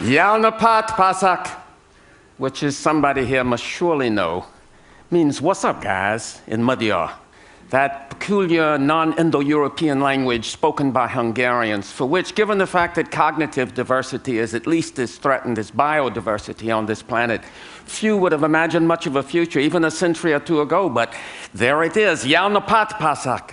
Yalnapat Pasak, which is somebody here must surely know, means "what's up, guys?" in Magyar, that peculiar non-Indo-European language spoken by Hungarians, for which, given the fact that cognitive diversity is at least as threatened as biodiversity on this planet, few would have imagined much of a future even a century or two ago, but there it is, Yalnapat Pasak.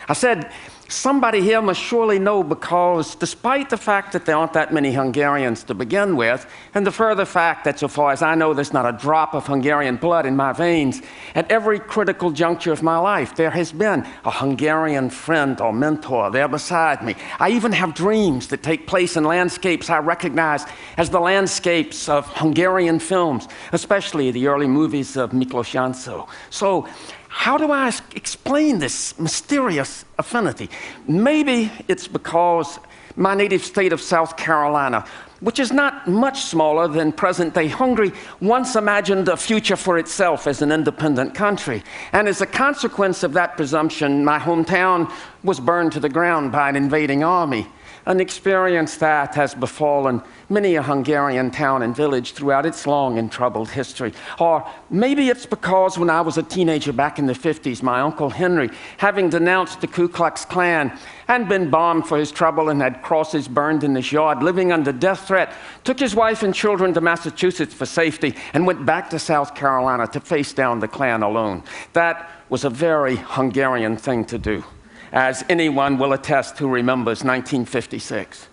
I said, somebody here must surely know, because despite the fact that there aren't that many Hungarians to begin with, and the further fact that so far as I know there's not a drop of Hungarian blood in my veins, at every critical juncture of my life there has been a Hungarian friend or mentor there beside me. I even have dreams that take place in landscapes I recognize as the landscapes of Hungarian films, especially the early movies of Miklós Jancsó. So, how do I explain this mysterious affinity? Maybe it's because my native state of South Carolina, which is not much smaller than present-day Hungary, once imagined a future for itself as an independent country. And as a consequence of that presumption, my hometown was burned to the ground by an invading army, an experience that has befallen many a Hungarian town and village throughout its long and troubled history. Or maybe it's because when I was a teenager back in the 50s, my Uncle Henry, having denounced the Ku Klux Klan and been bombed for his trouble and had crosses burned in his yard, living under death threat, took his wife and children to Massachusetts for safety and went back to South Carolina to face down the Klan alone. That was a very Hungarian thing to do, as anyone will attest who remembers 1956.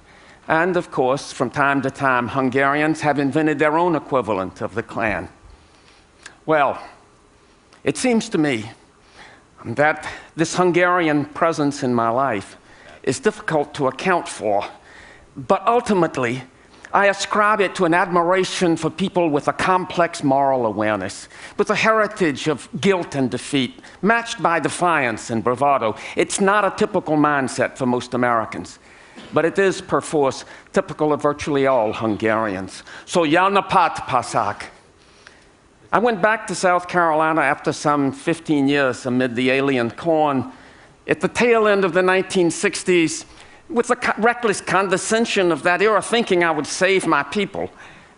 And of course, from time to time, Hungarians have invented their own equivalent of the Klan. Well, it seems to me that this Hungarian presence in my life is difficult to account for, but ultimately, I ascribe it to an admiration for people with a complex moral awareness, with a heritage of guilt and defeat, matched by defiance and bravado. It's not a typical mindset for most Americans, but it is, perforce, typical of virtually all Hungarians. So, Yalnapat Pasak. I went back to South Carolina after some 15 years amid the alien corn. At the tail end of the 1960s, with the reckless condescension of that era, thinking I would save my people.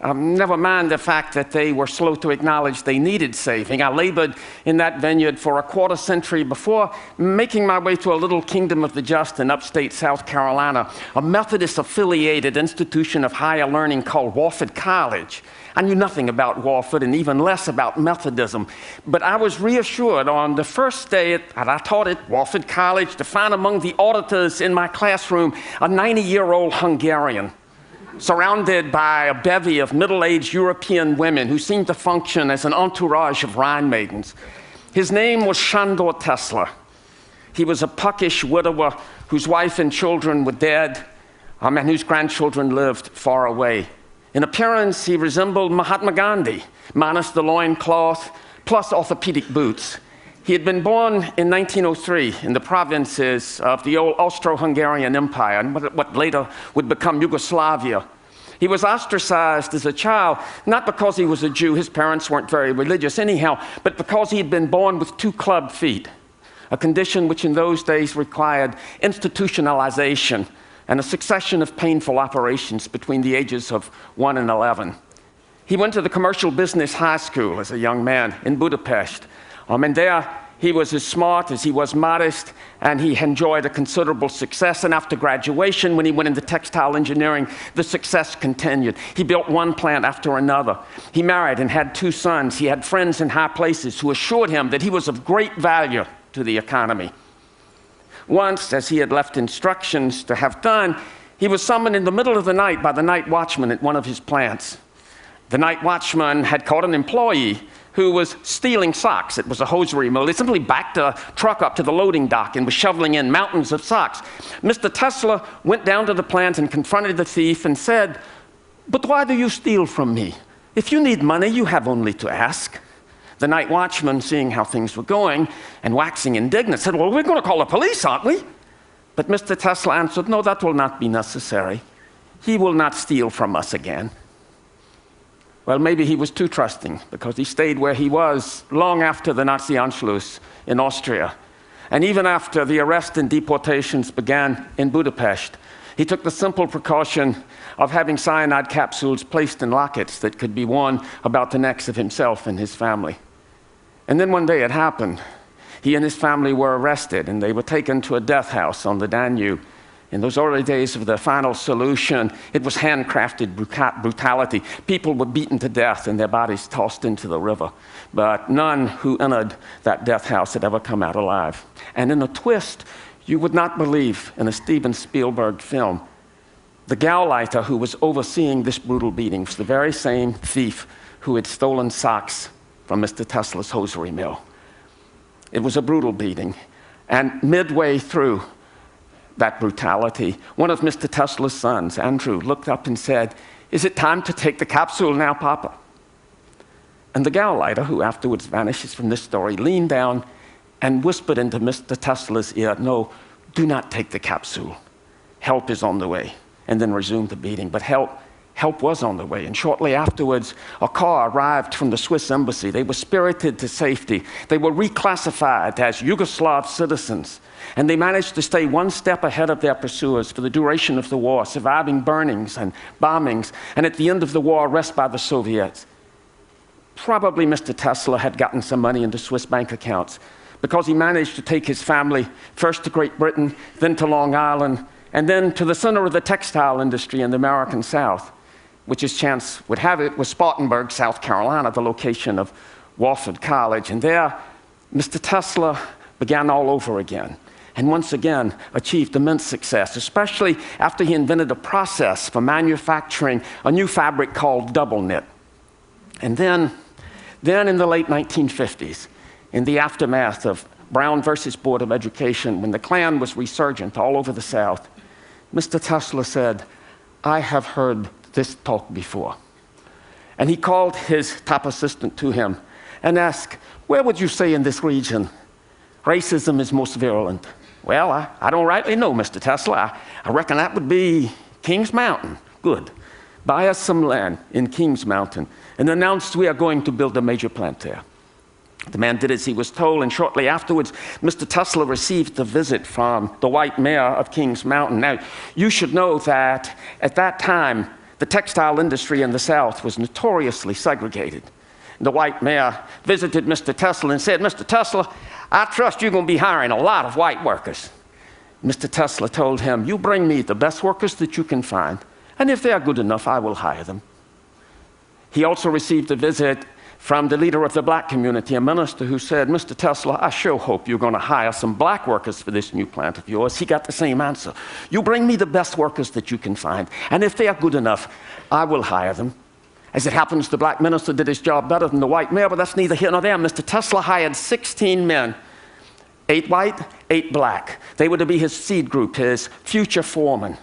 Never mind the fact that they were slow to acknowledge they needed saving. I labored in that vineyard for a quarter century before making my way to a little kingdom of the just in upstate South Carolina, a Methodist-affiliated institution of higher learning called Wofford College. I knew nothing about Wofford and even less about Methodism, but I was reassured on the first day that I taught at Wofford College to find among the auditors in my classroom a 90-year-old Hungarian, surrounded by a bevy of middle-aged European women who seemed to function as an entourage of Rhine maidens. His name was Sándor Tesla. He was a puckish widower whose wife and children were dead, and whose grandchildren lived far away. In appearance, he resembled Mahatma Gandhi, minus the loincloth, plus orthopedic boots. He had been born in 1903 in the provinces of the old Austro-Hungarian Empire, and what later would become Yugoslavia. He was ostracized as a child, not because he was a Jew, his parents weren't very religious anyhow, but because he had been born with 2 club feet, a condition which in those days required institutionalization and a succession of painful operations between the ages of 1 and 11. He went to the commercial business high school as a young man in Budapest. And there he was as smart as he was modest, and he enjoyed a considerable success. And after graduation, when he went into textile engineering, the success continued. He built one plant after another. He married and had 2 sons. He had friends in high places who assured him that he was of great value to the economy. Once, as he had left instructions to have done, he was summoned in the middle of the night by the night watchman at one of his plants. The night watchman had caught an employee who was stealing socks. It was a hosiery mill. They simply backed a truck up to the loading dock and was shoveling in mountains of socks. Mr. Tesla went down to the plant and confronted the thief and said, "But why do you steal from me? If you need money, you have only to ask." The night watchman, seeing how things were going and waxing indignant, said, "Well, we're going to call the police, aren't we?" But Mr. Tesla answered, "No, that will not be necessary. He will not steal from us again." Well, maybe he was too trusting, because he stayed where he was long after the Nazi Anschluss in Austria, and even after the arrest and deportations began in Budapest. He took the simple precaution of having cyanide capsules placed in lockets that could be worn about the necks of himself and his family. And then one day it happened. He and his family were arrested, and they were taken to a death house on the Danube. In those early days of the final solution, it was handcrafted brutality. People were beaten to death and their bodies tossed into the river. But none who entered that death house had ever come out alive. And in a twist you would not believe in a Steven Spielberg film, the Gauleiter who was overseeing this brutal beating was the very same thief who had stolen socks from Mr. Tesla's hosiery mill. It was a brutal beating. And midway through that brutality, one of Mr. Tesla's sons, Andrew, looked up and said, "Is it time to take the capsule now, Papa?" And the Gauleiter, who afterwards vanishes from this story, leaned down and whispered into Mr. Tesla's ear, "No, do not take the capsule. Help is on the way," and then resumed the beating. But help was on the way, and shortly afterwards, a car arrived from the Swiss embassy. They were spirited to safety. They were reclassified as Yugoslav citizens, and they managed to stay one step ahead of their pursuers for the duration of the war, surviving burnings and bombings, and at the end of the war, arrested by the Soviets. Probably Mr. Tesla had gotten some money into Swiss bank accounts, because he managed to take his family first to Great Britain, then to Long Island, and then to the center of the textile industry in the American South, which, as chance would have it, was Spartanburg, South Carolina, the location of Wofford College. And there, Mr. Tesla began all over again, and once again achieved immense success, especially after he invented a process for manufacturing a new fabric called double knit. And then in the late 1950s, in the aftermath of Brown versus Board of Education, when the Klan was resurgent all over the South, Mr. Tesla said, "I have heard this talk before." And he called his top assistant to him and asked, "Where would you say in this region racism is most virulent?" "Well, I don't rightly know, Mr. Tesla. I reckon that would be Kings Mountain." "Good. Buy us some land in Kings Mountain and announced we are going to build a major plant there." The man did as he was told, and shortly afterwards, Mr. Tesla received a visit from the white mayor of Kings Mountain. Now, you should know that at that time, the textile industry in the South was notoriously segregated. The white mayor visited Mr. Tesla and said, "Mr. Tesla, I trust you're going to be hiring a lot of white workers." Mr. Tesla told him, "You bring me the best workers that you can find, and if they are good enough, I will hire them." He also received a visit from the leader of the black community, a minister who said, "Mr. Tesla, I sure hope you're going to hire some black workers for this new plant of yours." He got the same answer. "You bring me the best workers that you can find, and if they are good enough, I will hire them." As it happens, the black minister did his job better than the white mayor, but that's neither here nor there. Mr. Tesla hired 16 men, 8 white, 8 black. They were to be his seed group, his future foremen.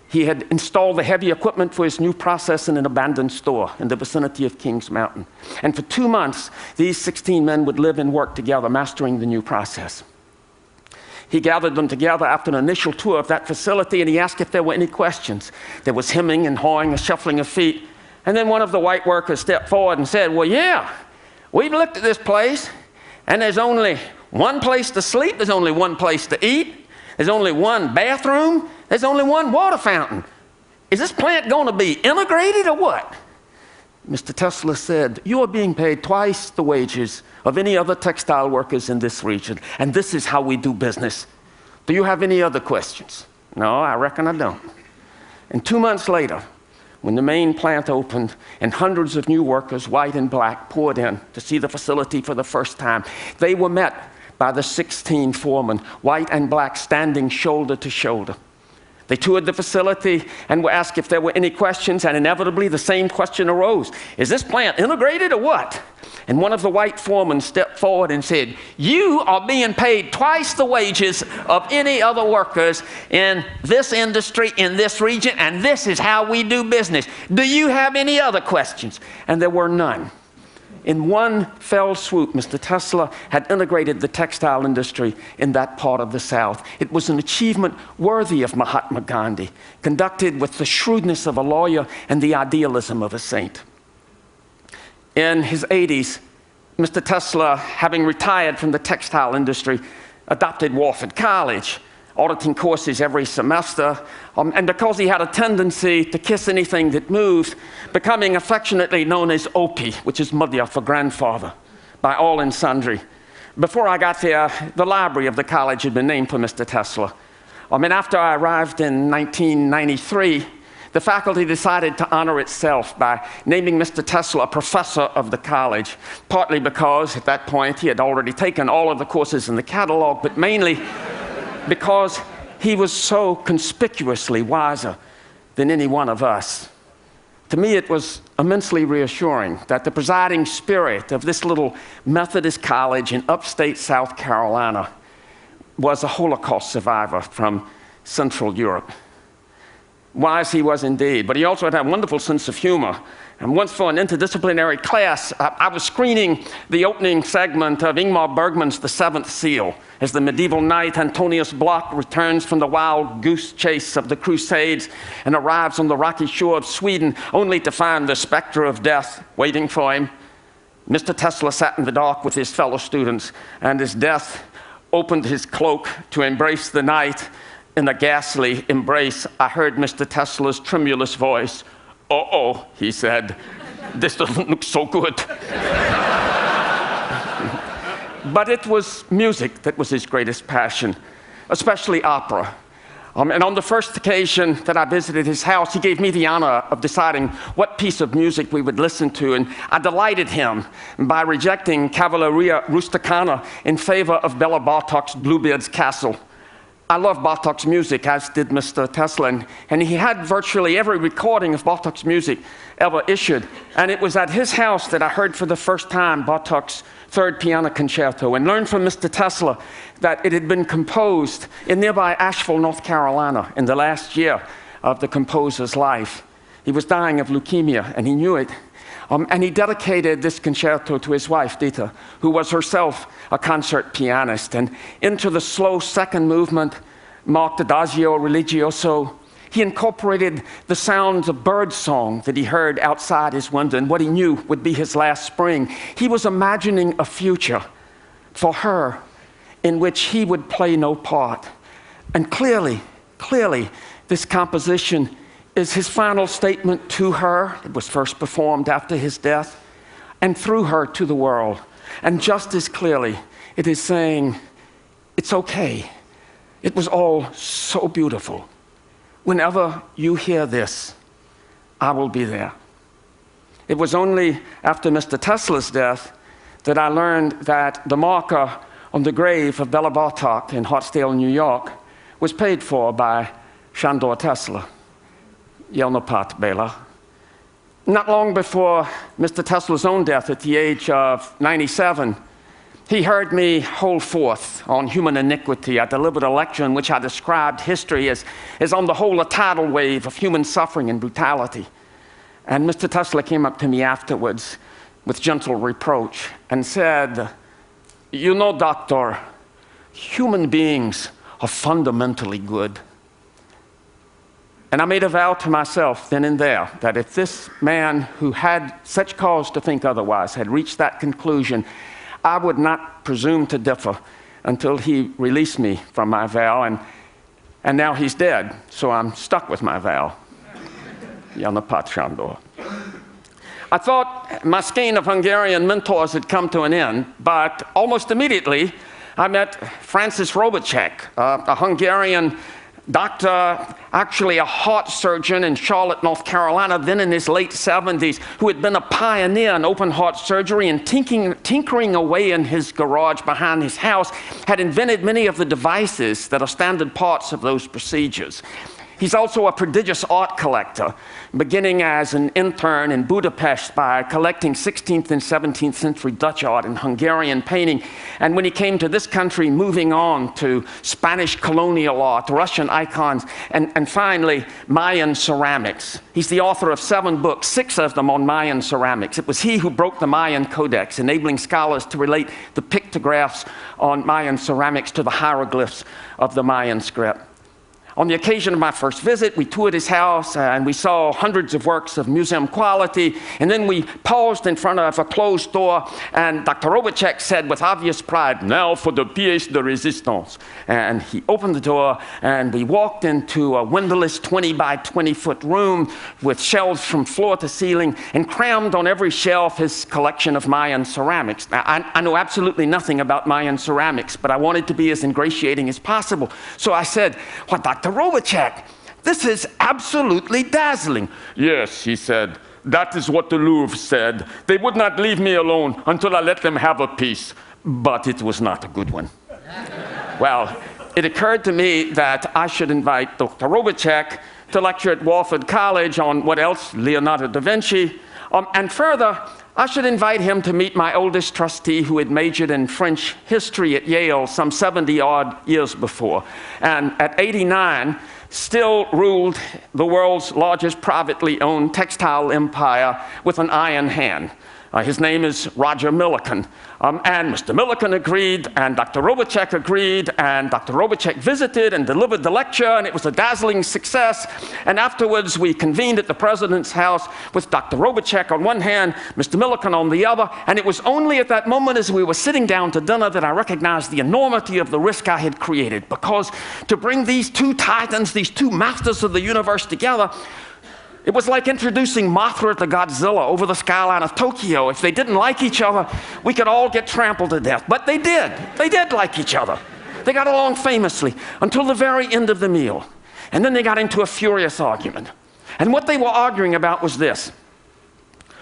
He had installed the heavy equipment for his new process in an abandoned store in the vicinity of Kings Mountain. And for 2 months, these 16 men would live and work together, mastering the new process. He gathered them together after an initial tour of that facility, and he asked if there were any questions. There was hemming and hawing, a shuffling of feet. And then one of the white workers stepped forward and said, "Well, yeah, we've looked at this place, and there's only one place to sleep, there's only one place to eat, there's only one bathroom, there's only one water fountain. Is this plant going to be integrated or what?" Mr. Tesla said, "You are being paid twice the wages of any other textile workers in this region, and this is how we do business. Do you have any other questions?" "No, I reckon I don't." And 2 months later, when the main plant opened and hundreds of new workers, white and black, poured in to see the facility for the first time, they were met by the 16 foremen, white and black, standing shoulder to shoulder. They toured the facility and were asked if there were any questions, and inevitably the same question arose. "Is this plant integrated or what?" And one of the white foremen stepped forward and said, "You are being paid twice the wages of any other workers in this industry, in this region, and this is how we do business. Do you have any other questions?" And there were none. In one fell swoop, Mr. Tesla had integrated the textile industry in that part of the South. It was an achievement worthy of Mahatma Gandhi, conducted with the shrewdness of a lawyer and the idealism of a saint. In his 80s, Mr. Tesla, having retired from the textile industry, adopted Wofford College, auditing courses every semester, and because he had a tendency to kiss anything that moved, becoming affectionately known as Opie, which is Madhya for grandfather, by all and sundry. Before I got there, the library of the college had been named for Mr. Tesla. After I arrived in 1993, the faculty decided to honor itself by naming Mr. Tesla a professor of the college, partly because at that point he had already taken all of the courses in the catalog, but mainly because he was so conspicuously wiser than any one of us. To me, it was immensely reassuring that the presiding spirit of this little Methodist college in upstate South Carolina was a Holocaust survivor from Central Europe. Wise he was indeed, but he also had a wonderful sense of humor. And once for an interdisciplinary class, I was screening the opening segment of Ingmar Bergman's The Seventh Seal, as the medieval knight Antonius Block returns from the wild goose chase of the Crusades and arrives on the rocky shore of Sweden, only to find the specter of death waiting for him. Mr. Tesla sat in the dark with his fellow students, and as death opened his cloak to embrace the knight, in a ghastly embrace, I heard Mr. Tesla's tremulous voice. "Uh-oh," he said, "this doesn't look so good." But it was music that was his greatest passion, especially opera. And on the first occasion that I visited his house, he gave me the honor of deciding what piece of music we would listen to, and I delighted him by rejecting Cavalleria Rusticana in favor of Bela Bartok's Bluebeard's Castle. I love Bartok's music, as did Mr. Tesla, and he had virtually every recording of Bartok's music ever issued. And it was at his house that I heard for the first time Bartok's Third Piano Concerto, and learned from Mr. Tesla that it had been composed in nearby Asheville, North Carolina, in the last year of the composer's life. He was dying of leukemia, and he knew it. And he dedicated this concerto to his wife, Dita, who was herself a concert pianist. And into the slow second movement, marked Adagio Religioso, he incorporated the sounds of bird song that he heard outside his window and what he knew would be his last spring. He was imagining a future for her in which he would play no part. And clearly, this composition is his final statement to her. It was first performed after his death, and through her to the world. And just as clearly, it is saying, it's okay. It was all so beautiful. Whenever you hear this, I will be there. It was only after Mr. Tesla's death that I learned that the marker on the grave of Bela Bartok in Hartsdale, New York, was paid for by Shandor Tesla. Jelnopat Bela. Not long before Mr. Tesla's own death at the age of 97, he heard me hold forth on human iniquity. I delivered a lecture in which I described history as on the whole a tidal wave of human suffering and brutality. And Mr. Tesla came up to me afterwards with gentle reproach and said, "You know, doctor, human beings are fundamentally good." And I made a vow to myself then and there that if this man who had such cause to think otherwise had reached that conclusion, I would not presume to differ until he released me from my vow. And now he's dead, so I'm stuck with my vow. Jelnopat Shandor. I thought my skein of Hungarian mentors had come to an end, but almost immediately I met Francis Robacek, a Hungarian doctor, actually a heart surgeon in Charlotte, North Carolina, then in his late 70s, who had been a pioneer in open heart surgery and tinkering away in his garage behind his house, had invented many of the devices that are standard parts of those procedures. He's also a prodigious art collector, beginning as an intern in Budapest by collecting 16th and 17th century Dutch art and Hungarian painting. And when he came to this country, moving on to Spanish colonial art, Russian icons, and finally, Mayan ceramics. He's the author of 7 books, 6 of them on Mayan ceramics. It was he who broke the Mayan Codex, enabling scholars to relate the pictographs on Mayan ceramics to the hieroglyphs of the Mayan script. On the occasion of my first visit, we toured his house and we saw hundreds of works of museum quality. And then we paused in front of a closed door, and Dr. Robotchek said with obvious pride, "Now for the pièce de résistance." And he opened the door, and we walked into a windowless 20 by 20 foot room with shelves from floor to ceiling, and crammed on every shelf his collection of Mayan ceramics. Now, I know absolutely nothing about Mayan ceramics, but I wanted to be as ingratiating as possible. So I said, "Well, Dr. Robotchek, this is absolutely dazzling." "Yes," he said, "that is what the Louvre said. They would not leave me alone until I let them have a piece. But it was not a good one." Well, it occurred to me that I should invite Dr. Robotchek to lecture at Walford College on what else? Leonardo da Vinci. And further, I should invite him to meet my oldest trustee, who had majored in French history at Yale some 70-odd years before, and at 89, still ruled the world's largest privately owned textile empire with an iron hand. His name is Roger Millikan. And Mr. Millikan agreed, and Dr. Robotchek agreed, and Dr. Robotchek visited and delivered the lecture, and it was a dazzling success. And afterwards, we convened at the president's house with Dr. Robotchek on one hand, Mr. Millikan on the other, and it was only at that moment as we were sitting down to dinner that I recognized the enormity of the risk I had created, because to bring these two titans, these two masters of the universe together, it was like introducing Mothra to Godzilla over the skyline of Tokyo. If they didn't like each other, we could all get trampled to death. But they did. They did like each other. They got along famously until the very end of the meal. And then they got into a furious argument. And what they were arguing about was this: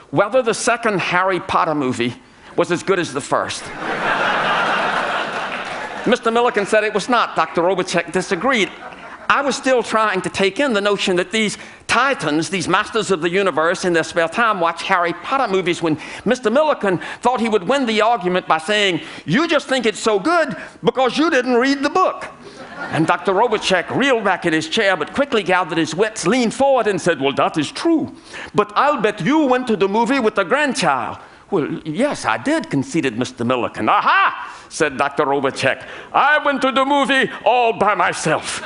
whether the second Harry Potter movie was as good as the first. Mr. Millikan said it was not. Dr. Robotchek disagreed. I was still trying to take in the notion that these titans, these masters of the universe, in their spare time watch Harry Potter movies, when Mr. Millikan thought he would win the argument by saying, "You just think it's so good because you didn't read the book." And Dr. Robotchek reeled back in his chair, but quickly gathered his wits, leaned forward and said, "Well, that is true. But I'll bet you went to the movie with a grandchild." "Well, yes, I did," conceded Mr. Millikan. "Aha!" said Dr. Robotchek. "I went to the movie all by myself."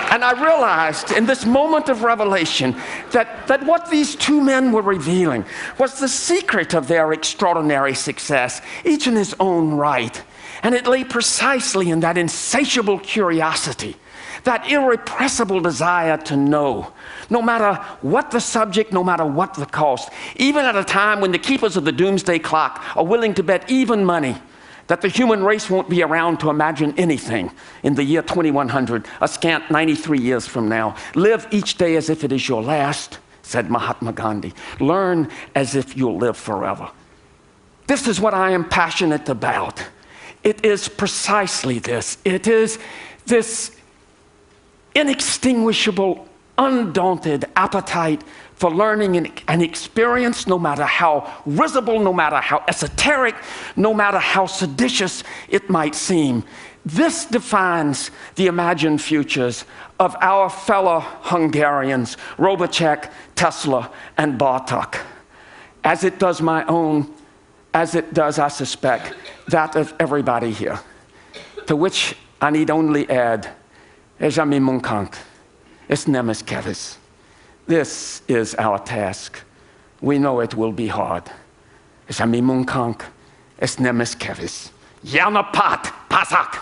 And I realized in this moment of revelation that what these two men were revealing was the secret of their extraordinary success, each in his own right. And it lay precisely in that insatiable curiosity, that irrepressible desire to know, no matter what the subject, no matter what the cost, even at a time when the keepers of the doomsday clock are willing to bet even money that the human race won't be around to imagine anything in the year 2100, a scant 93 years from now. "Live each day as if it is your last," said Mahatma Gandhi. "Learn as if you'll live forever." This is what I am passionate about. It is precisely this. It is this inextinguishable, undaunted appetite for learning and experience, no matter how risible, no matter how esoteric, no matter how seditious it might seem. This defines the imagined futures of our fellow Hungarians, Robotchek, Tesla, and Bartók, as it does my own, as it does, I suspect, that of everybody here. To which I need only add, Ejami Munkank, es nemes kevis. This is our task. We know it will be hard. Ejami Munkank, es nemes kevis. Jana pat, pasak.